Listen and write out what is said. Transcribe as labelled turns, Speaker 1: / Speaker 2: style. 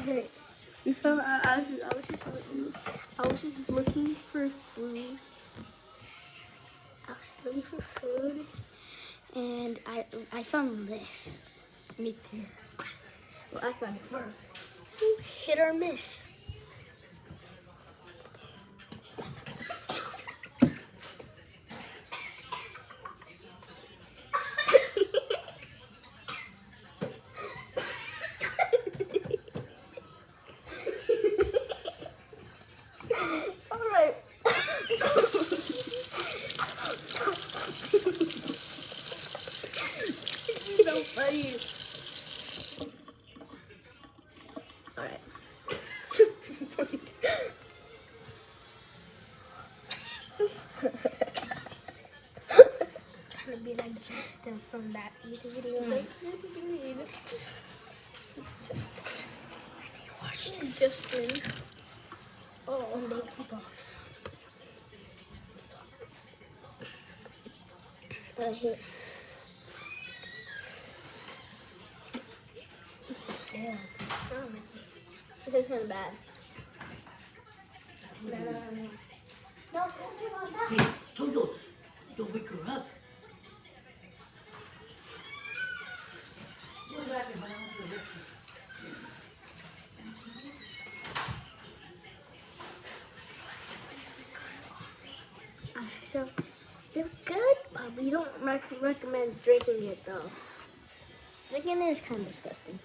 Speaker 1: We found. I was just looking for food. I was looking for food, and I found this.
Speaker 2: Me too.
Speaker 1: Well, I found it first. So hit or miss. All right. This is so funny. All right.
Speaker 2: Trying to be like Justin from that YouTube video.
Speaker 1: Justin.
Speaker 2: Oh, Lakey Box.
Speaker 1: Hit.
Speaker 2: Yeah.
Speaker 1: This is kind of bad.
Speaker 2: No.
Speaker 1: No, don't do all that.
Speaker 3: Hey, Toto, don't wake her up. What's that about?
Speaker 1: So they're good, but we don't recommend drinking it though. Drinking it is kind of disgusting.